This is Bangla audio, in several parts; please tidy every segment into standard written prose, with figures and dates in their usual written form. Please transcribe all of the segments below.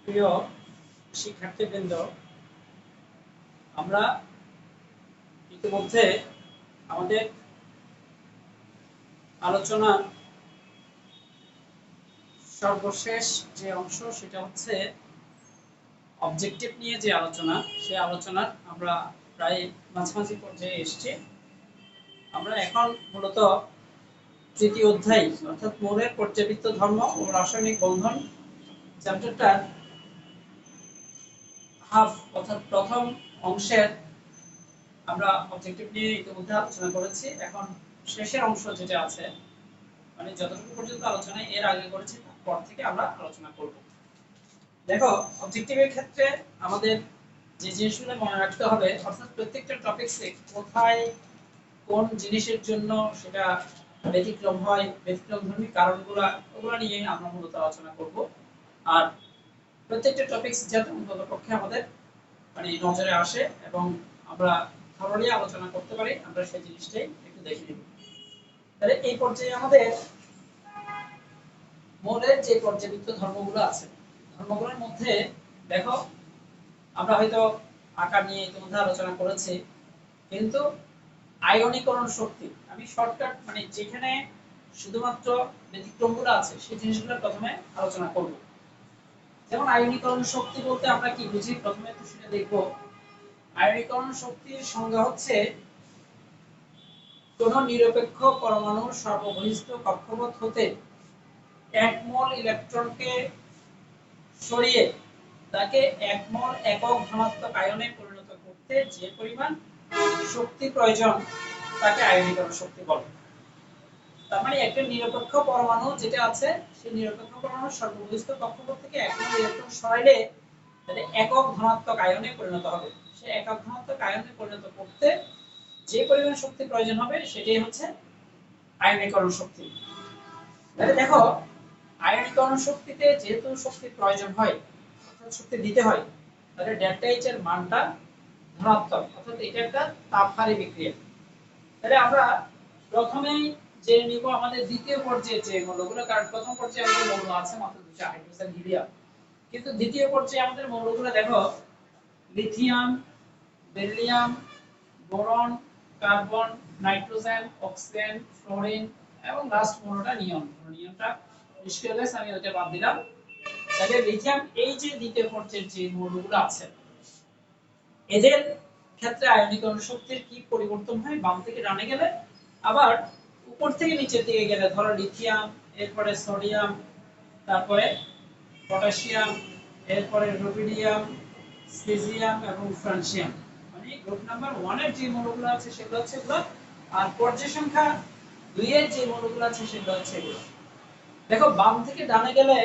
প্রিয় শিক্ষার্থীবৃন্দ, আমরা ইতিমধ্যে আমাদের আলোচনার সর্বশেষ যে অংশ সেটা হচ্ছে অবজেক্টিভ নিয়ে যে আলোচনা, সেই আলোচনার আমরা প্রায় মাঝামাঝি পর্যায়ে এসেছি। আমরা এখন মূলত তৃতীয় অধ্যায় অর্থাৎ মৌলের পর্যাবৃত্ত ধর্ম ও রাসায়নিক বন্ধন চ্যাপ্টারটার হাফ অর্থাৎ প্রথম অংশের আমরা অবজেক্টিভ নিয়ে ইতিমধ্যে আলোচনা করেছি। এখন শেষের অংশ যেটা আছে, মানে যতটুকু পর্যন্ত আলোচনা এর আগে করেছি তারপর থেকে আমরা আলোচনা করব। দেখো, অবজেক্টিভের ক্ষেত্রে আমাদের যে জিনিসগুলো মনে রাখতে হবে, অর্থাৎ প্রত্যেকটা টপিকসে কোথায় কোন জিনিসের জন্য সেটা ব্যতিক্রম হয়, ব্যতিক্রমধর্মী কারণগুলো, ওগুলো নিয়ে আমরা মূলত আলোচনা করব। আর প্রত্যেকটা টপিকস যাতে অন্ততপক্ষে আমাদের মানে নজরে আসে এবং আমরা থরলি আলোচনা করতে পারি, আমরা সেই জিনিসটাই একটু দেখে নিব। তাহলে এই পর্যায়ে আমাদের মৌলের যে পর্যাবৃত্ত ধর্মগুলো আছে, ধর্মগুলোর মধ্যে দেখো, আমরা হয়তো আকার নিয়ে ইতিমধ্যে আলোচনা করেছি, কিন্তু আয়নীকরণ শক্তি আমি শর্টকাট মানে যেখানে শুধুমাত্র ব্যতিক্রমগুলো আছে সেই জিনিসগুলো প্রথমে আলোচনা করব। যেমন আয়নীকরণ শক্তি বলতে আমরা কি বুঝি, প্রথমে তো সেটা দেখব। আয়নীকরণ শক্তির সংজ্ঞা হচ্ছে কোন নিরপেক্ষ পরমাণুর সর্ববহিস্থ কক্ষপথ হতে এক মোল ইলেকট্রনকে সরিয়ে তাকে এক মোল একক ধনাত্মক আয়নে পরিণত করতে যে পরিমাণ শক্তি প্রয়োজন তাকে আয়নীকরণ শক্তি বলে। তার মানে একটা নিরপেক্ষ পরমাণু যেটা আছে, সেই নিরপেক্ষ পরমাণুর সর্ববহিস্থ কক্ষপথ থেকে এক মোল ইলেকট্রন সরাইলে তাহলে একক ধনাত্মক আয়নে পরিণত হবে। সেই একক ধনাত্মক আয়নে পরিণত করতে যে পরিমাণ শক্তি প্রয়োজন হবে সেটাই হচ্ছে আয়নীকরণ শক্তি। তাহলে দেখো, আয়নীকরণ শক্তিতে যেহেতু শক্তির প্রয়োজন হয়, অর্থাৎ শক্তি দিতে হয়, তাহলে ডেল্টা এইচ এর মানটা ধনাত্মক, অর্থাৎ এটা একটা তাপহারী বিক্রিয়া। তাহলে আমরা প্রথমেই জেনে নিব আমাদের দ্বিতীয় পর্যায়ে যে মৌলগুলো, কারণ প্রথম পর্যায়ে আমাদের মৌল আছে মাত্র দুটো, হাইড্রোজেন, হিলিয়াম। কিন্তু দ্বিতীয় পর্যায়ে আমাদের মৌলগুলো দেখো, lithium, beryllium, boron, carbon, nitrogen, oxygen, fluorine এবং লাস্ট মৌলটা নিয়ন। নিয়নটা নিষ্ক্রিয়লেস, আমি ওটা বাদ দিলাম। তাহলে লিথিয়াম, এই যে দ্বিতীয় পর্যায়ের যে মৌলগুলো আছে, এদের ক্ষেত্রে আয়নীকরণ শক্তির কি পরিবর্তন হয় বাম থেকে ডানে গেলে, আবার উপর থেকে নিচের দিকে গেলে, ধরো লিথিয়াম, এরপরে সোডিয়াম, তারপরে পটাশিয়াম, এরপরে রুবিডিয়াম, সিজিয়াম এবং ফ্রান্সিয়াম। মানে গ্রুপ নাম্বার 1 এর যে মৌলগুলো আছে সেগুলো হচ্ছে এগুলো, আর পর্যায় সংখ্যা 2 এর যে মৌলগুলো আছে সেগুলো হচ্ছে এগুলো। দেখো, বাম থেকে ডানে গেলে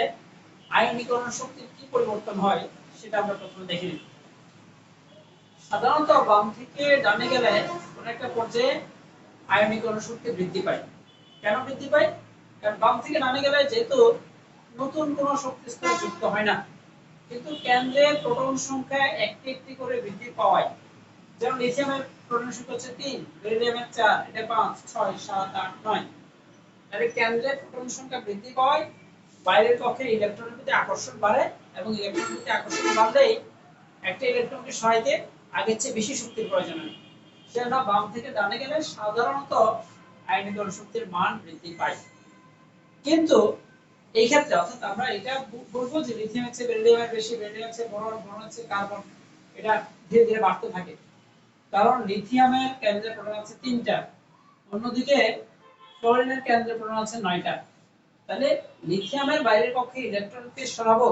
আয়নীকরণ শক্তির কি পরিবর্তন হয় সেটা আমরা প্রথমে দেখে নিই। সাধারণত বাম থেকে ডানে গেলে কোন একটা পর্যায়ে আয়নীকরণ শক্তি বৃদ্ধি পায়। কেন বৃদ্ধি পায়? কারণ বাম থেকে ডানে গেলে যেহেতু নতুন কোনো শক্তি স্তর যুক্ত হয় না, কিন্তু কেন্দ্রে প্রোটন সংখ্যা একটি একটি করে বৃদ্ধি পাওয়ায়, যেমন লিথিয়ামের প্রোটন সংখ্যা হচ্ছে 3, বেরিলিয়ামের 4, এটা 5, 6, 7, 8, 9। তাহলে কেন্দ্রে প্রোটন সংখ্যা বৃদ্ধি পাওয়ায় বাইরের কক্ষে ইলেকট্রনের প্রতি আকর্ষণ বাড়ে, এবং ইলেকট্রনের প্রতি আকর্ষণ বাড়লেই একটা ইলেকট্রনকে সরাইতে আগের চেয়ে বেশি শক্তির প্রয়োজন হয়। সেজন্য বাম থেকে ডানে গেলে সাধারণত আয়নীকরণ শক্তির মান বৃদ্ধি পায়। কিন্তু এই ক্ষেত্রে অর্থাৎ আমরা এটা বলবো যে লিথিয়াম হচ্ছে বেরিলিয়ামের বেশি, বেরিলিয়াম হচ্ছে বোরন, বোরন হচ্ছে কার্বন, এটা ধীরে ধীরে বাড়তে থাকে। কারণ লিথিয়ামের কেন্দ্রে প্রোটন আছে 3টা, অন্যদিকে ফ্লোরিনের কেন্দ্রে প্রোটন আছে 9টা। তাহলে লিথিয়ামের বাইরের কক্ষে ইলেকট্রনকে সরাবো,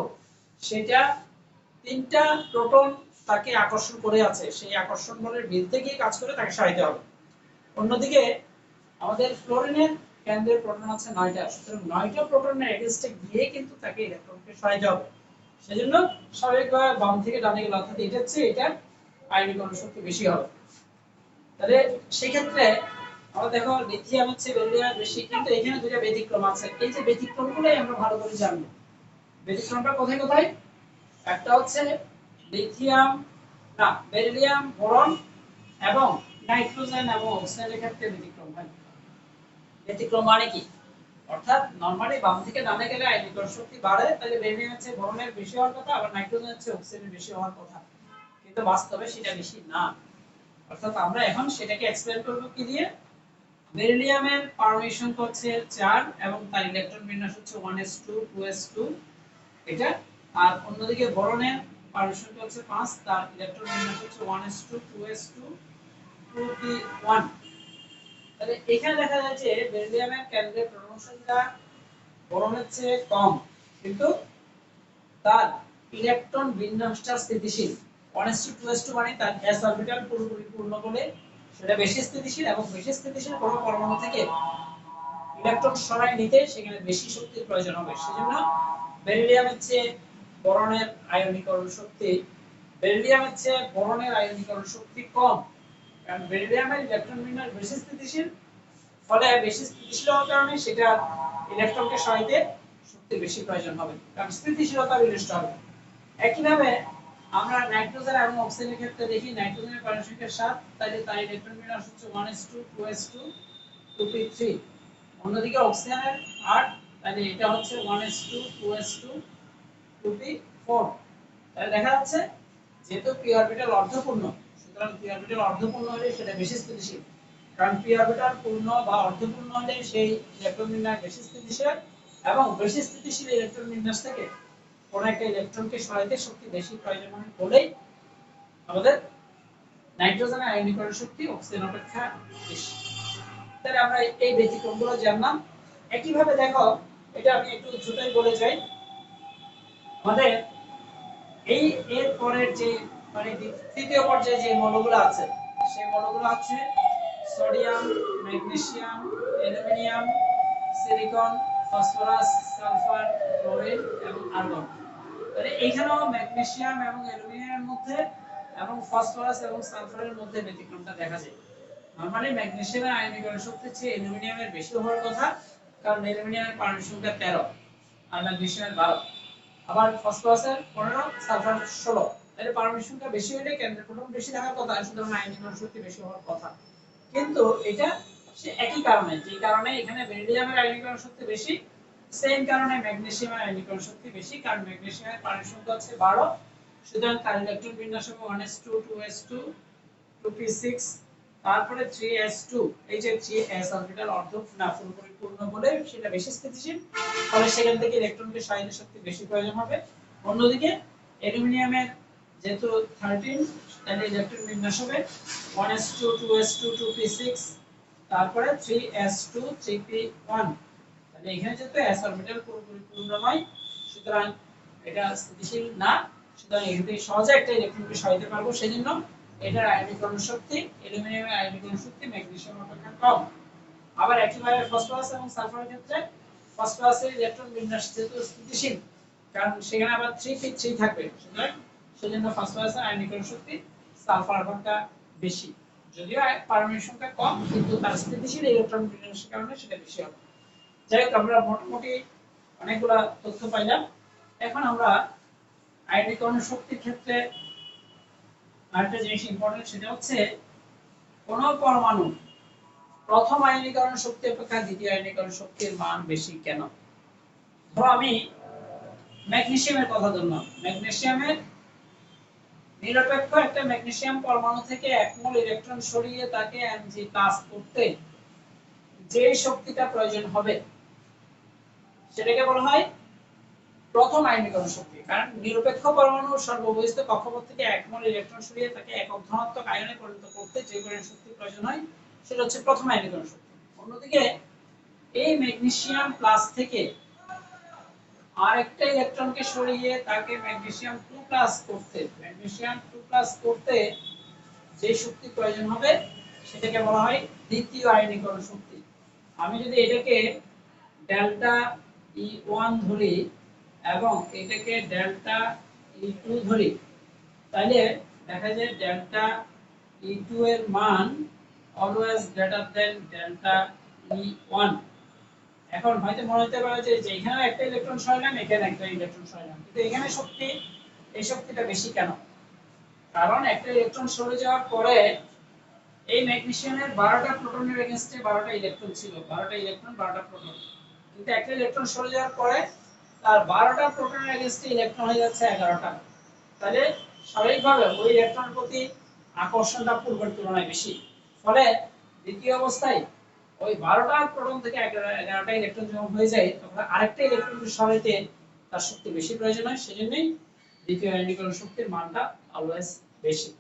সেটা 3টা প্রোটন তাকে আকর্ষণ করে আছে, সেই আকর্ষণ বলের বিরুদ্ধে গিয়ে কাজ করে তাকে সরাইতে হবে। অন্যদিকে আমাদের ফ্লোরিনের কেন্দ্রের প্রোটন আছে 9টা, সুতরাং 9টা প্রোটনের এগেইনস্টে গিয়ে কিন্তু তাকে ইলেকট্রনকে সরাইতে হবে। সেজন্য স্বাভাবিকভাবে বাম থেকে ডানে গেলে, অর্থাৎ এটার চেয়ে এটা আয়নীকরণ শক্তি বেশি হবে। তাহলে সেই ক্ষেত্রে আমরা দেখো লিথিয়াম হচ্ছে বেরিলিয়ামের বেশি, কিন্তু এখানে দুটো ব্যতিক্রম আছে। এই যে ব্যতিক্রমগুলোই আমরা ভালো করে জানবো। ব্যতিক্রমটা কোথায় কোথায়? একটা হচ্ছে লিথিয়াম, না বেরিলিয়াম, বোরন এবং নাইট্রোজেন এবং অক্সিজেনের ক্ষেত্রে ব্যতিক্রম হয়। ব্যতিক্রম মানে কি? অর্থাৎ নরমালি বাম থেকে ডানে গেলে আয়নীকরণ শক্তি বাড়ে, তাহলে বেরিলিয়াম হচ্ছে বোরনের বেশি হওয়ার কথা, আবার নাইট্রোজেন হচ্ছে অক্সিজেনের বেশি হওয়ার কথা, কিন্তু বাস্তবে সেটা বেশি না। অর্থাৎ আমরা এখন সেটাকে এক্সপ্লেইন করব কি দিয়ে। বেরিলিয়ামের পারমাণবিক সংখ্যা হচ্ছে 4 এবং তার ইলেকট্রন বিন্যাস হচ্ছে 1s2 2s2 এটা। আর অন্যদিকে বোরনের পারমাণবিক সংখ্যা হচ্ছে 5, তার ইলেকট্রন বিন্যাস হচ্ছে 1s2 2s2 2p1। তাহলে এখানে দেখা যায় যে বেরিলিয়ামের কেন্দ্রের প্রোটন সংখ্যা বোরনের চেয়ে কম, কিন্তু তার ইলেকট্রন বিন্যাসটা স্থিতিশীল। 1s2 মানে তার s অরবিটাল পুরোপুরি পূর্ণ বলে সেটা বেশি স্থিতিশীল, এবং বেশি স্থিতিশীল কোনো পরমাণু থেকে ইলেকট্রন সরাই নিতে সেখানে বেশি শক্তির প্রয়োজন হবে। সেজন্য বেরিলিয়ামের চেয়ে বোরনের আয়নীকরণ শক্তি কম, কারণ বেরিলিয়ামের ইলেকট্রন বিন্যাস বেশি স্থিতিশীল, ফলে বেশি স্থিতিশীল হওয়ার কারণে সেটা ইলেকট্রনকে সরাইতে শক্তি বেশি প্রয়োজন হবে, কারণ স্থিতিশীলতা বিনষ্ট হবে। একইভাবে আমরা নাইট্রোজেন এবং অক্সিজেনের ক্ষেত্রে দেখি, নাইট্রোজেনের পারমাণবিক সংখ্যা 7, তাহলে তার ইলেকট্রন বিন্যাস হচ্ছে 1s2 2s2 2p3। অন্যদিকে অক্সিজেনের 8, তাহলে এটা হচ্ছে 1s2 2s2 2p4। তাহলে দেখা যাচ্ছে যেহেতু p অরবিটাল অর্ধপূর্ণ, সুতরাং p অরবিটাল অর্ধপূর্ণ হলে সেটা বেশি স্থিতিশীল, কারণ p অরবিটাল পূর্ণ বা অর্ধপূর্ণ হলে সেই ইলেকট্রন বিন্যাস বেশি স্থিতিশীল, এবং বেশি স্থিতিশীল ইলেকট্রন বিন্যাস থেকে কোন একটা ইলেকট্রনকে সরাইতে শক্তি বেশি প্রয়োজন হয় বলেই আমাদের নাইট্রোজেনের আয়নীকরণ শক্তি অক্সিজেন অপেক্ষা বেশি। তাহলে আমরা এই ব্যতিক্রমগুলো জানলাম। একইভাবে দেখো, এটা আমি একটু ছোটই বলে যাই, আমাদের এই এর পরের যে মানে তৃতীয় পর্যায়ে যে মৌলগুলো আছে, সেই মৌলগুলো আছে sodium, magnesium, aluminium, silicon, phosphorus, sulphur, chlorine এবং আর্গন। তাহলে এইখানেও ম্যাগনেসিয়াম এবং অ্যালুমিনিয়ামের মধ্যে এবং ফসফরাস এবং সালফারের মধ্যে ব্যতিক্রমটা দেখা যায়। নরমালি ম্যাগনেসিয়ামের আয়নীকরণ শক্তি চেয়ে অ্যালুমিনিয়ামের বেশি হওয়ার কথা, কারণ অ্যালুমিনিয়ামের পারমাণবিক সংখ্যা 13 আর ম্যাগনেসিয়ামের 12, আবার ফসফরাসের 15, সালফার 16। তাহলে পারমাণবিক সংখ্যা বেশি হলে কেন্দ্রের প্রোটন বেশি থাকার কথা, সুতরাং আয়নীকরণ শক্তি বেশি হওয়ার কথা। কিন্তু এটা সে একই কারণে, যে কারণে এখানে বেরিলিয়ামের আয়নীকরণ শক্তি বেশি, সেম কারণে ম্যাগনেসিয়ামের আয়নীকরণ শক্তি বেশি, কারণ ম্যাগনেসিয়ামের পারমাণবিক সংখ্যা হচ্ছে 12, সুতরাং তার ইলেকট্রন বিন্যাস হবে 1s2 2s2 2p6, তারপরে 3s2। এই যে 3s অরবিটাল অর্ধ না পুরোপুরি পূর্ণ বলে সেটা বেশি স্থিতিশীল, ফলে সেখান থেকে ইলেকট্রনকে সরাইতে শক্তি বেশি প্রয়োজন হবে। অন্যদিকে অ্যালুমিনিয়ামের যেহেতু 13, তাহলে ইলেকট্রন বিন্যাস হবে 1s2 2s2 2p6, তারপরে 3s2 3p1। তাহলে এখানে যেহেতু s অরবিটাল পুরোপুরি পূর্ণ নয়, সুতরাং এটা স্থিতিশীল না, সুতরাং এখান থেকে সহজে একটা ইলেকট্রনকে সরাইতে পারবো। সেজন্য এটার আয়নীকরণ শক্তি, অ্যালুমিনিয়ামের আয়নীকরণ শক্তি ম্যাগনেসিয়ামের অপেক্ষা কম। আবার একইভাবে ফসফরাস এবং সালফারের ক্ষেত্রে ফসফরাসের ইলেকট্রন বিন্যাস যেহেতু স্থিতিশীল, কারণ সেখানে আবার 3p3 থাকবে, সুতরাং সেজন্য ফসফরাসের আয়নীকরণ শক্তি সালফার অপেক্ষা বেশি, যদিও পারমাণবিক সংখ্যা কম, কিন্তু তার স্থিতিশীল ইলেকট্রন বিন্যাসের কারণে সেটা বেশি হবে। যাই হোক, আমরা মোটামুটি অনেকগুলা তথ্য পাইলাম। এখন আমরা আয়নীকরণ শক্তির ক্ষেত্রে আরেকটা জিনিস ইম্পর্টেন্ট, সেটা হচ্ছে কোন পরমাণু প্রথম আয়নীকরণ শক্তি অপেক্ষা দ্বিতীয় আয়নীকরণ শক্তির মান বেশি কেন। ধরো আমি ম্যাগনেসিয়ামের কথা ধরলাম, ম্যাগনেসিয়ামের নিরপেক্ষ একটা ম্যাগনেসিয়াম পরমাণু থেকে 1 মোল ইলেকট্রন সরিয়ে তাকে Mg+ করতে যে শক্তিটা প্রয়োজন হবে সেটাকে বলা হয় প্রথম আয়নীকরণ শক্তি। কারণ নিরপেক্ষ পরমাণুর সর্ববহিস্থ কক্ষপথ থেকে 1 মোল ইলেকট্রন সরিয়ে তাকে একক ধনাত্মক আয়নে পরিণত করতে যে পরিমাণ শক্তির প্রয়োজন হয় সেটা হচ্ছে প্রথম আয়নীকরণ শক্তি। অন্যদিকে এই ম্যাগনেসিয়াম প্লাস থেকে আরেকটা ইলেকট্রনকে সরিয়ে তাকে ম্যাগনেসিয়াম 2+ করতে যে শক্তি প্রয়োজন হবে সেটাকে বলা হয় দ্বিতীয় আয়নীকরণ শক্তি। আমি যদি এটাকে ডেল্টা E1 ধরি এবং এটাকে ডেল্টা E2 ধরি, তাহলে দেখা যায় ডেল্টা E2 এর মান always greater than delta E1। এখন হয়তো মনে হতে পারে যে এখানে একটা ইলেকট্রন সরালাম, এখানে একটা ইলেকট্রন সরালাম, কিন্তু এখানে শক্তি, এই শক্তিটা বেশি কেন? কারণ একটা ইলেকট্রন সরে যাওয়ার পরে এই ম্যাগনেসিয়ামের 12টা প্রোটনের এগেইনস্টে 12টা ইলেকট্রন ছিল, 12টা ইলেকট্রন 12টা প্রোটন। কিন্তু একটা ইলেকট্রন সরে যাওয়ার পরে তার 12টা প্রোটনের এগেইনস্টে ইলেকট্রন হয়ে যাচ্ছে 11টা। তাহলে স্বাভাবিকভাবে ওই ইলেকট্রনের প্রতি আকর্ষণটা পূর্বের তুলনায় বেশি। ফলে দ্বিতীয় অবস্থায় ওই 12টা প্রোটন থেকে 11টা ইলেকট্রন যখন হয়ে যায় তখন আরেকটা ইলেকট্রন সরাইতে তার শক্তি বেশি প্রয়োজন হয়, সেজন্যই দ্বিতীয় আয়নীকরণ শক্তির মানটা অলওয়েজ বেশি।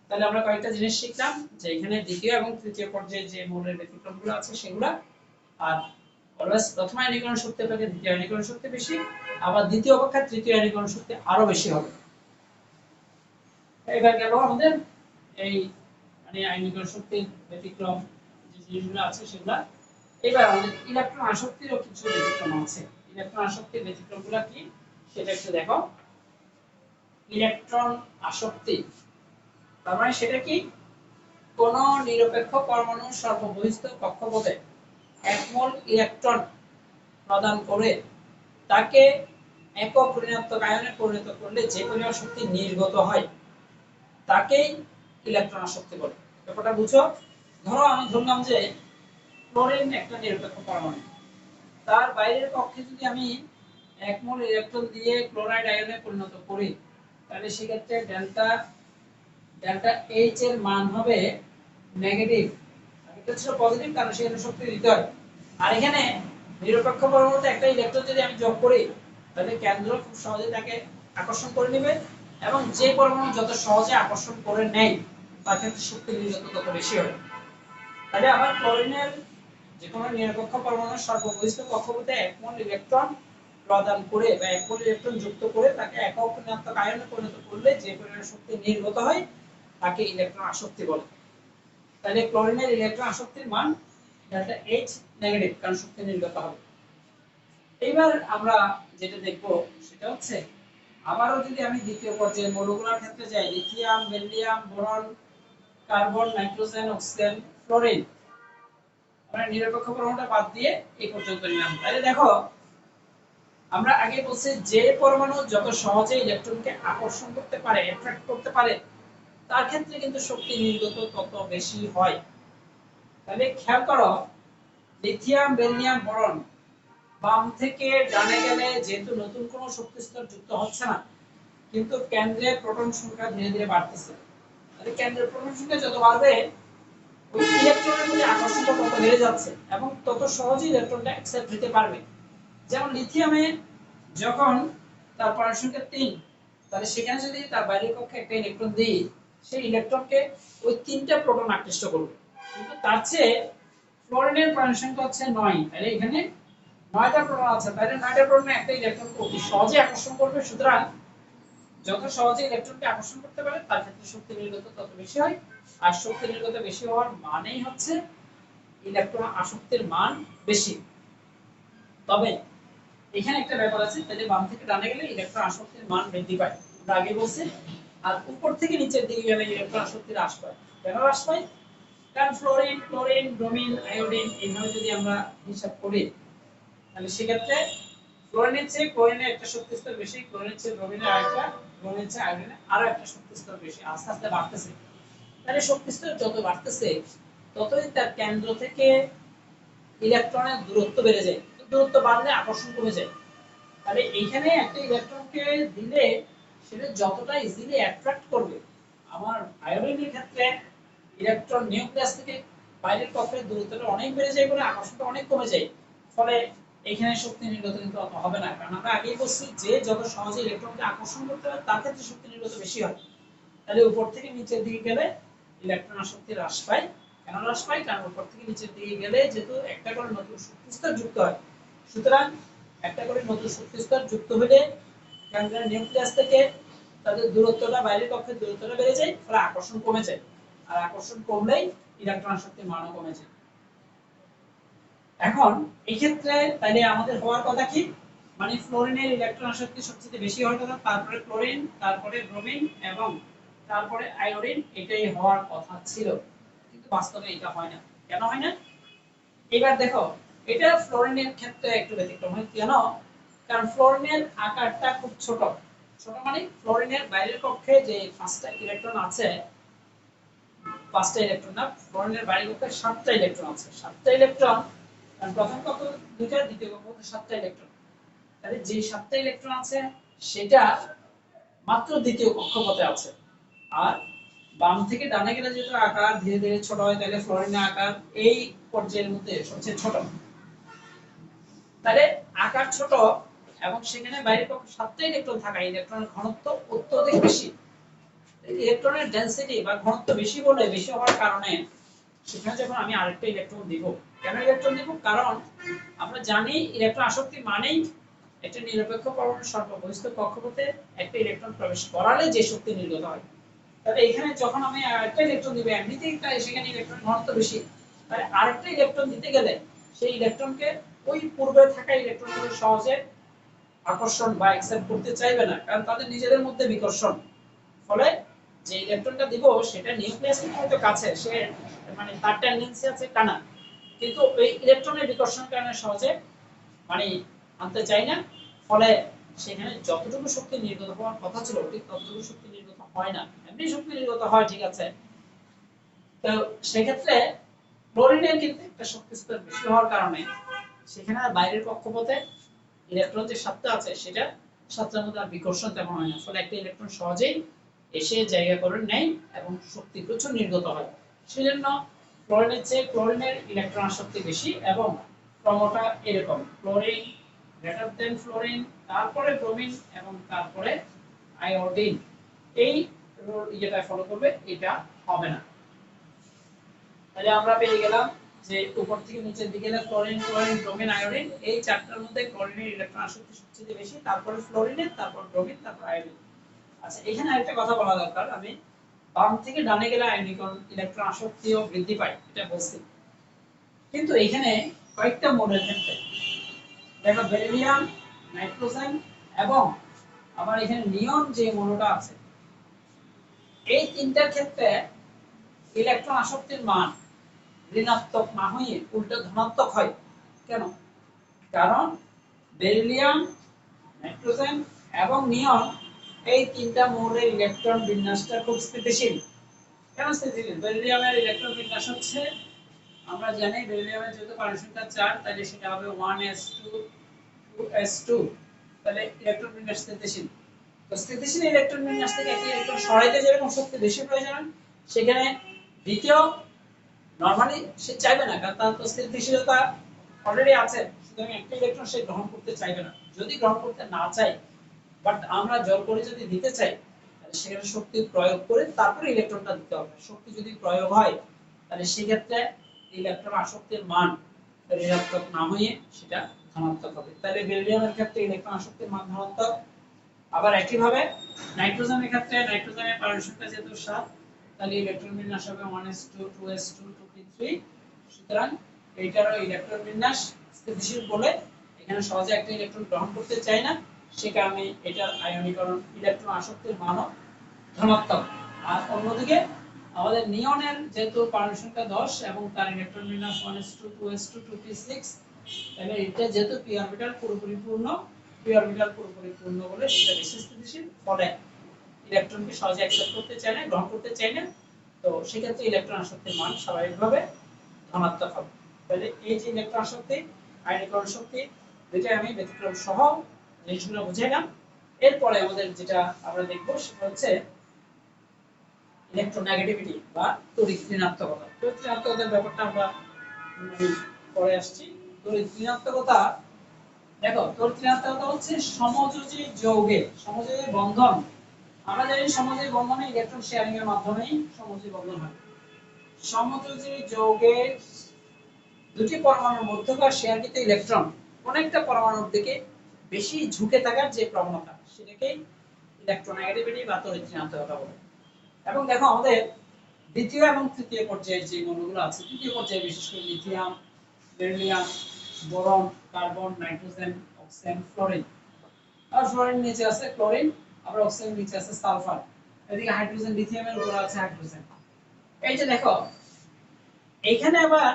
তাহলে আমরা কয়েকটা জিনিস শিখলাম যে এখানে দ্বিতীয় এবং তৃতীয় পর্যায়ে যে মৌলের ব্যতিক্রমগুলো আছে সেগুলা, আর অলওয়েজ প্রথম আয়নীকরণ শক্তি অপেক্ষা দ্বিতীয় আয়নীকরণ শক্তি বেশি, আবার দ্বিতীয় অপেক্ষা তৃতীয় আয়নীকরণ শক্তি আরো বেশি হবে। এবার গেল আমাদের এই মানে আয়নীকরণ শক্তির ব্যতিক্রম যে জিনিসগুলো আছে সেগুলা। এবার আমাদের ইলেকট্রন আসক্তিরও কিছু ব্যতিক্রম আছে। ইলেকট্রন আসক্তির ব্যতিক্রমগুলো কি সেটা একটু দেখো। ইলেকট্রন আসক্তি তার মানে সেটা কি, কোন নিরপেক্ষ পরমাণুর সর্ববহিস্থ কক্ষপথে এক মোল ইলেকট্রন প্রদান করে তাকে একক ঋণাত্মক আয়নে পরিণত করলে যে পরিমাণ শক্তি নির্গত হয় তাকেই ইলেকট্রন আসক্তি বলে। ব্যাপারটা বুঝো। ধরো আমি ধরলাম যে ক্লোরিন একটা নিরপেক্ষ পরমাণু, তার বাইরের কক্ষে যদি আমি এক মোল ইলেকট্রন দিয়ে ক্লোরাইড আয়নে পরিণত করি তাহলে সেক্ষেত্রে ডেল্টা এইচ এর মান হবে নেগেটিভ, এটা ছিল পজিটিভ কারণ সেখানে শক্তি দিতে হয়। আর এখানে নিরপেক্ষ পরমাণুতে একটা ইলেকট্রন যদি আমি যোগ করি তাহলে কেন্দ্র খুব সহজে তাকে আকর্ষণ করে নেবে, এবং যে পরমাণু যত সহজে আকর্ষণ করে নেয় তার ক্ষেত্রে শক্তি নির্গত তত বেশি হবে। তাহলে আবার ক্লোরিনের যে কোনো নিরপেক্ষ পরমাণুর সর্ববহিস্থ কক্ষপথে এক মোল ইলেকট্রন প্রদান করে বা এক মোল ইলেকট্রন যুক্ত করে তাকে একক ঋণাত্মক আয়নে পরিণত করলে যে পরিমাণ শক্তি নির্গত হয় তাকে ইলেকট্রন আসক্তি বলে। তাহলে ক্লোরিনের ইলেকট্রন আসক্তির মান ডেল্টা এইচ নেগেটিভ কারণ শক্তি নির্গত হবে। এইবার আমরা যেটা দেখব সেটা হচ্ছে আবারও যদি আমি দ্বিতীয় পর্যায়ে মৌলগুলোর ক্ষেত্রে যাই, lithium, beryllium, boron, carbon, nitrogen, oxygen, fluorine, আমরা নিরপেক্ষ পরমাণুটা বাদ দিয়ে এই পর্যন্ত নিলাম। তাহলে দেখো আমরা আগে বলছি যে পরমাণু যত সহজে ইলেকট্রনকে আকর্ষণ করতে পারে, অ্যাট্রাক্ট করতে পারে, তার ক্ষেত্রে কিন্তু শক্তি নির্গত তত বেশি হয়। তাহলে খেয়াল করো লিথিয়াম, বেরিলিয়াম, বোরন বাম থেকে ডানে গেলে যেহেতু নতুন কোনো শক্তি স্তর যুক্ত হচ্ছে না, কিন্তু কেন্দ্রে প্রোটন সংখ্যা ধীরে ধীরে বাড়তেছে। তাহলে কেন্দ্রে প্রোটন সংখ্যা যত বাড়বে ওই ইলেকট্রনের প্রতি আকর্ষণটা তত বেড়ে যাচ্ছে এবং তত সহজেই ইলেকট্রনটা অ্যাকসেপ্ট দিতে পারবে। যেমন লিথিয়ামে যখন তার পরমাণু সংখ্যা 3, তাহলে সেখানে যদি তার বাইরের কক্ষে একটা ইলেকট্রন দিই সেই ইলেকট্রনকে ওই 3টা প্রোটন আকৃষ্ট করবে। কিন্তু তার চেয়ে ফ্লোরিনের পরমাণু সংখ্যা হচ্ছে 9, তাহলে এখানে 9টা প্রোটন আছে, তাহলে 9টা প্রোটনে একটা ইলেকট্রনকে অতি সহজে আকর্ষণ করবে। সুতরাং যত সহজে ইলেকট্রনকে আকর্ষণ করতে পারে তার ক্ষেত্রে শক্তি নির্গত তত বেশি হয়, আর শক্তি নির্গত বেশি হওয়ার মানেই হচ্ছে ইলেকট্রন আসক্তির মান বেশি। তবে এখানে একটা ব্যাপার আছে, তাহলে বাম থেকে ডানে গেলে ইলেকট্রন আসক্তির মান বৃদ্ধি পায়, আমরা আগে বলছি, আর উপর থেকে নিচের দিকে গেলে ইলেকট্রন আসক্তি হ্রাস পায়। কেন হ্রাস পায়? কারণ ফ্লোরিন, ক্লোরিন, ব্রোমিন, আয়োডিন এইভাবে যদি আমরা হিসাব করি তাহলে সেক্ষেত্রে ফ্লোরিনের চেয়ে ক্লোরিনের একটা শক্তি স্তর বেশি, ক্লোরিনের চেয়ে ব্রোমিনের আরেকটা, ব্রোমিনের চেয়ে আয়োডিনের আরো একটা শক্তি স্তর বেশি, আস্তে আস্তে বাড়তেছে। তাহলে শক্তি স্তর যত বাড়তেছে ততই তার কেন্দ্র থেকে ইলেকট্রনের দূরত্ব বেড়ে যায়, দূরত্ব বাড়লে আকর্ষণ কমে যায়। তাহলে এইখানে একটা ইলেকট্রনকে দিলে সেটা যতটা ইজিলি অ্যাট্রাক্ট করবে, আমার আয়োডিনের ক্ষেত্রে ইলেকট্রন নিউক্লিয়াস থেকে বাইরের কক্ষের দূরত্বটা অনেক বেড়ে যায় বলে আকর্ষণটা অনেক কমে যায়। ফলে এখানে শক্তি নির্গত কিন্তু অত হবে না, কারণ আমরা আগেই বলছি যে যত সহজে ইলেকট্রনকে আকর্ষণ করতে পারে তার ক্ষেত্রে শক্তি নির্গত বেশি হয়। তাহলে উপর থেকে নিচের দিকে গেলে ইলেকট্রন আসক্তি হ্রাস পায়। কেন হ্রাস পায়? কারণ উপর থেকে নিচের দিকে গেলে যেহেতু একটা করে নতুন শক্তি স্তর যুক্ত হয়, সুতরাং একটা করে নতুন শক্তি স্তর যুক্ত হলে কেন্দ্রের নিউক্লিয়াস থেকে তাদের দূরত্বটা, বাইরের কক্ষের দূরত্বটা বেড়ে যায়, ফলে আকর্ষণ কমে যায়, আর আকর্ষণ কমলেই ইলেকট্রন আসক্তির মানও কমে যায়। এখন এই ক্ষেত্রে তাইলে আমাদের হওয়ার কথা কি, মানে ফ্লোরিনের ইলেকট্রন আসক্তি সবচেয়ে বেশি হওয়ার কথা, তারপরে ক্লোরিন, তারপরে ব্রোমিন এবং তারপরে আয়োডিন, এটাই হওয়ার কথা ছিল, কিন্তু বাস্তবে এটা হয় না। কেন হয় না? এবার দেখো এটা ফ্লোরিনের ক্ষেত্রে একটু ব্যতিক্রম হয়। কেন? কারণ ফ্লোরিনের আকারটা খুব ছোট। ছোট মানে ফ্লোরিনের বাইরের কক্ষে যে 5টা ইলেকট্রন আছে, 5টা ইলেকট্রন না, ফ্লোরিনের বাইরের কক্ষে 7টা ইলেকট্রন আছে। 7টা ইলেকট্রন কারণ প্রথম কক্ষ দুইটা, দ্বিতীয় কক্ষ 7টা ইলেকট্রন। তাহলে যে 7টা ইলেকট্রন আছে সেটা মাত্র দ্বিতীয় কক্ষপথে আছে। আর বাম থেকে ডানে গেলে যেহেতু আকার ধীরে ধীরে ছোট হয়, তাহলে ফ্লোরিনের আকার এই পর্যায়ের মধ্যে সবচেয়ে ছোট। তাহলে আকার ছোট এবং সেখানে বাইরের পক্ষে 7টা ইলেকট্রন থাকা, ইলেকট্রনের ঘনত্ব অত্যধিক বেশি। ইলেকট্রনের ডেনসিটি বা ঘনত্ব বেশি বলে, বেশি হওয়ার কারণে সেখানে যখন আমি আরেকটা ইলেকট্রন দিব, কেন ইলেকট্রন দিব? কারণ আমরা জানি ইলেকট্রন আসক্তি মানেই একটা নিরপেক্ষ পরমাণুর সর্ববহিস্থ কক্ষপথে একটা ইলেকট্রন প্রবেশ করালে যে শক্তি নির্গত হয়। তাহলে এখানে যখন আমি আরেকটা ইলেকট্রন দিব, এমনিতেই সেখানে ইলেকট্রন ঘনত্ব বেশি, তাহলে আরেকটা ইলেকট্রন দিতে গেলে সেই ইলেকট্রনকে ওই পূর্বে থাকা ইলেকট্রনগুলো সহজে আকর্ষণ বা অ্যাকসেপ্ট করতে চাইবে না, কারণ তাদের নিজেদের মধ্যে বিকর্ষণ। ফলে যে ইলেকট্রনটা দিব সেটা নিউক্লিয়াসের হয়তো কাছে, সে মানে তার টেন্ডেন্সি আছে টানা, কিন্তু এই ইলেকট্রনের বিকর্ষণের কারণে সহজে মানে আনতে চাই না। ফলে সেখানে যতটুকু শক্তি নির্গত হওয়ার কথা ছিল ঠিক ততটুকু শক্তি নির্গত হয় না। এমনি শক্তি নির্গত হয় ঠিক আছে, তো সেক্ষেত্রে ক্লোরিনের কিন্তু একটা শক্তি স্তর বেশি হওয়ার কারণে সেখানে বাইরের কক্ষপথে ইলেকট্রন যে 7টা আছে সেটা 7টার মধ্যে আর বিকর্ষণ তেমন হয় না। ফলে একটা ইলেকট্রন সহজেই এসে জায়গা করে নেয় এবং শক্তি প্রচুর নির্গত হয়। সেজন্য ক্লোরিনের চেয়ে ক্লোরিনের ইলেকট্রন আসক্তি বেশি এবং ক্রমটা এরকম, ক্লোরিন গ্রেটার দেন ফ্লোরিন, তারপরে ব্রোমিন এবং তারপরে আয়োডিন। এই যেটা ফলো করবে এটা হবে না। তাহলে আমরা পেয়ে গেলাম যে উপর থেকে নিচের দিকে গেলে ক্লোরিন, ক্লোরিন, ব্রোমিন, আয়োডিন, এই চারটার মধ্যে ক্লোরিনের ইলেকট্রন আসক্তি সবচেয়ে বেশি, তারপরে ফ্লোরিনের, তারপর ব্রোমিন, তারপর আয়োডিন। আচ্ছা, এখানে আরেকটা কথা বলা দরকার, আমি বাম থেকে ডানে গেলে আয়নীকরণ ইলেকট্রন আসক্তিও বৃদ্ধি পায় এটা বলছি, কিন্তু এখানে কয়েকটা মৌলের ক্ষেত্রে দেখো বেরিলিয়াম, নাইট্রোজেন এবং আবার এখানে নিয়ন যে মৌলটা আছে, এই তিনটার ক্ষেত্রে ইলেকট্রন আসক্তির মান ঋণাত্মক না হয়ে উল্টো ধনাত্মক হয়। কেন? কারণ বেরিলিয়াম, নাইট্রোজেন এবং নিয়ন এই তিনটা মৌলের ইলেকট্রন বিন্যাসটা খুব স্থিতিশীল। কেন স্থিতিশীল? বেরিলিয়ামের ইলেকট্রন বিন্যাস হচ্ছে, আমরা জানি বেরিলিয়ামের যেহেতু পারমাণবিক সংখ্যা 4, তাহলে সেটা হবে 1s2 2s2, তাহলে ইলেকট্রন বিন্যাস স্থিতিশীল। তো স্থিতিশীল ইলেকট্রন বিন্যাস থেকে একটি ইলেকট্রন সরাইতে যেরকম শক্তি বেশি প্রয়োজন, সেখানে দ্বিতীয় নরমালি সে চাইবে না, কারণ তার তো স্থিতিশীলতা অলরেডি আছে, সুতরাং একটা ইলেকট্রন সে গ্রহণ করতে চাইবে না। যদি গ্রহণ করতে না চাই, বাট আমরা জোর করে যদি দিতে চাই, তাহলে সেখানে শক্তি প্রয়োগ করে তারপরে ইলেকট্রনটা দিতে হবে। শক্তি যদি প্রয়োগ হয় তাহলে সেক্ষেত্রে ইলেকট্রন আসক্তির মান ঋণাত্মক না হয়ে সেটা ধনাত্মক হবে। তাহলে বেরিলিয়ামের ক্ষেত্রে ইলেকট্রন আসক্তির মান ধনাত্মক। আবার একইভাবে নাইট্রোজেনের ক্ষেত্রে, নাইট্রোজেনের পারমাণবিক সংখ্যা যেহেতু 7, তাহলে ইলেকট্রন বিন্যাস হবে 1s2 2s2 2p3। সুতরাং এইটারও ইলেকট্রন বিন্যাস স্থিতিশীল বলে এখানে সহজে একটা ইলেকট্রন গ্রহণ করতে চাই না, সে কারণে এটার আয়নীকরণ ইলেকট্রন আসক্তির মানও ধনাত্মক। আর অন্যদিকে আমাদের নিয়নের যেহেতু পারমাণবিক সংখ্যা 10 এবং তার ইলেকট্রন বিন্যাস 1s2 2s2 2p6, তাহলে এটা যেহেতু p অরবিটাল পুরোপুরি পূর্ণ, p অরবিটাল পুরোপুরি পূর্ণ বলে সেটা বেশি স্থিতিশীল, ফলে ইলেকট্রনকে সহজে অ্যাকসেপ্ট করতে চায় না, গ্রহণ করতে চায় না। তো সেক্ষেত্রে ইলেকট্রন আসক্তির মান স্বাভাবিকভাবে ধনাত্মক হবে। তাহলে এই যে ইলেকট্রন আসক্তি, আয়নীকরণ শক্তি, যেটা আমি ব্যতিক্রম সহ জিনিসগুলো বুঝাইলাম। এরপরে আমাদের যেটা আমরা দেখব সেটা হচ্ছে ইলেকট্রোনেগেটিভিটি বা তড়িৎ ঋণাত্মকতা। তড়িৎ ঋণাত্মকতার ব্যাপারটা আমরা পরে আসছি। তড়িৎ ঋণাত্মকতা, দেখো তড়িৎ ঋণাত্মকতা হচ্ছে সমযোজী যৌগে সমযোজী বন্ধন। আমরা জানি সমযোজী বন্ধনে ইলেকট্রন শেয়ারিং এর মাধ্যমেই সমযোজী বন্ধন হয়। সমযোজী যৌগের দুটি পরমাণুর মধ্যকার শেয়ারকৃত ইলেকট্রন কোন একটা পরমাণুর দিকে বেশি ঝুঁকে থাকার যে প্রবণতা, সেটাকে ইলেকট্রোনেগেটিভিটি বা তড়িৎ ঋণাত্মকতা বলে। এবং দেখো আমাদের দ্বিতীয় এবং তৃতীয় পর্যায়ে যে মৌলগুলো আছে, তৃতীয় পর্যায়ে বিশেষ করে lithium, beryllium, boron, carbon, nitrogen, oxygen, fluorine. আর ফ্লোরিন নিচে আছে ক্লোরিন, আবার অক্সিজেন নিচে আছে সালফার। এদিকে হাইড্রোজেন, লিথিয়ামের উপরে আছে হাইড্রোজেন। এই যে দেখো এইখানে আবার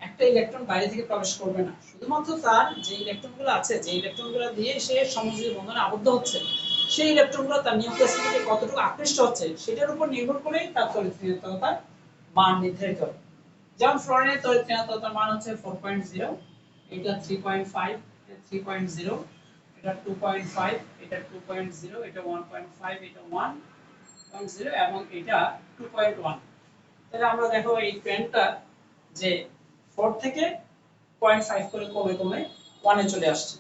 একটা ইলেকট্রন বাইরে থেকে প্রবেশ করবে না, শুধুমাত্র তার যে ইলেকট্রনগুলো আছে, যে ইলেকট্রনগুলো দিয়ে সে সমযোজী বন্ধনে আবদ্ধ হচ্ছে, সেই ইলেকট্রনগুলো তার নিউক্লিয়াস থেকে কতটুকু আকৃষ্ট হচ্ছে সেটার উপর নির্ভর করে তার তড়িৎ ঋণাত্মকতার মান নির্ধারিত হয়। যেমন ফ্লোরিনের তড়িৎ ঋণাত্মকতার মান হচ্ছে 4.0, এটা 3.5, 3.0, এটা 2.5, এটা 2.0, এটা 1.5, এটা 1.0 এবং এটা 2.1। তাহলে আমরা দেখো এই ট্রেন্ডটা যে 4 থেকে 0.5 করে কমে কমে 1 এ চলে আসছে।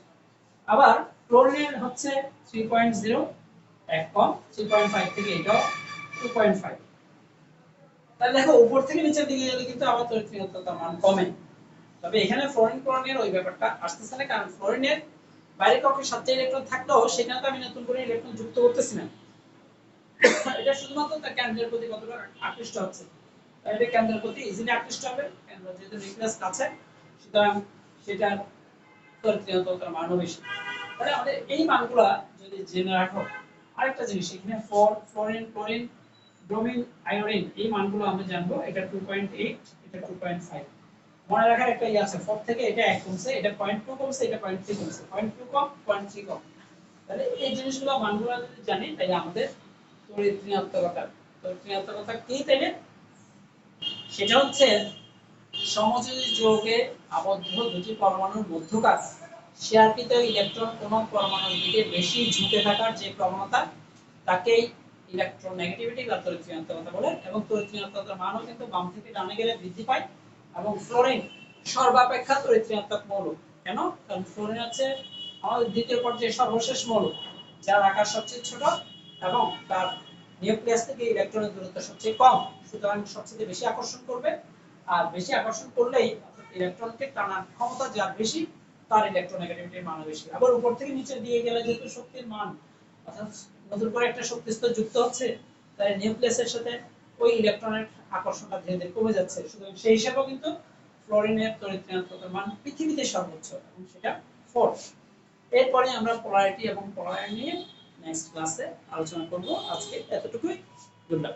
আবার ক্লোরিনের হচ্ছে 3.0, এক কম, 3.5 থেকে এটাও 2.5। তাহলে দেখো উপর থেকে নিচের দিকে গেলে কিন্তু আবার তড়িৎ মান কমে। তবে এখানে ফ্লোরিন ক্লোরিনের ওই ব্যাপারটা আসতেছে না, কারণ ফ্লোরিনের বাইরের কক্ষে 7টা ইলেকট্রন থাকলেও সেখানে তো আমি নতুন করে ইলেকট্রন যুক্ত করতেছি না। এটা শুধুমাত্র তার কেন্দ্রের প্রতি কতটা আকৃষ্ট হচ্ছে। এটা কেন্দ্রের প্রতি ইজিলি আকৃষ্ট হবে, কেন্দ্র যেহেতু নিউক্লিয়াস কাছে, সুতরাং সেটার তড়িৎ মানও বেশি। তাহলে আমাদের এই মানগুলা যদি জেনে রাখো, আরেকটা জিনিস এখানে ফ্লোরিন, ক্লোরিন, ব্রোমিন, আয়োডিন এই মানগুলো আমরা জানবো। এটা 2.8, এটা 2.5। মনে রাখার একটা আছে, 4 থেকে এটা 1 কমছে, এটা 0.2 কমছে, এটা 0.3 কমছে, 0.2 কম, 0.3 কম। তাহলে এই জিনিসগুলো মানগুলো যদি জানি তাহলে আমাদের তড়িৎ ঋণাত্মকতা কি তাইলে সেটা হচ্ছে সমযোজী যৌগে আবদ্ধ দুটি পরমাণুর মধ্যকার শেয়ারকৃত ইলেকট্রন কোন পরমাণুর দিকে বেশি ঝুঁকে থাকার যে প্রবণতা তাকেই ইলেকট্রন নেগেটিভিটি বা তড়িৎ ঋণাত্মকতা বলে। এবং তড়িৎ ঋণাত্মকতার মানও কিন্তু বাম থেকে ডানে গেলে বৃদ্ধি পায়। এবং ফ্লোরিন সর্বাপেক্ষা তড়িৎ ঋণাত্মক মৌল। কেন? কারণ ফ্লোরিন হচ্ছে আমাদের দ্বিতীয় পর্যায়ে সর্বশেষ মৌল, যার আকার সবচেয়ে ছোট এবং তার নিউক্লিয়াস থেকে ইলেকট্রনের দূরত্ব সবচেয়ে কম, সুতরাং সবচেয়ে বেশি আকর্ষণ করবে। আর বেশি আকর্ষণ করলেই ইলেকট্রনকে টানার ক্ষমতা যার বেশি, তার ইলেকট্রোনেগেটিভিটির মান বেশি। আবার উপর থেকে নিচে দিয়ে গেলে যেহেতু শক্তির মান অর্থাৎ নতুন করে একটা শক্তি স্তর যুক্ত হচ্ছে, তাই নিউক্লিয়াসের সাথে ওই ইলেকট্রনের আকর্ষণটা ধীরে ধীরে কমে যাচ্ছে। সুতরাং সেই হিসাবেও কিন্তু ফ্লোরিনের তড়িৎ ঋণাত্মকতার মান পৃথিবীতে সর্বোচ্চ এবং সেটা 4। এরপরে আমরা পোলারিটি এবং পোলারাইন নিয়ে নেক্সট ক্লাসে আলোচনা করব। আজকে এতটুকুই। Good luck.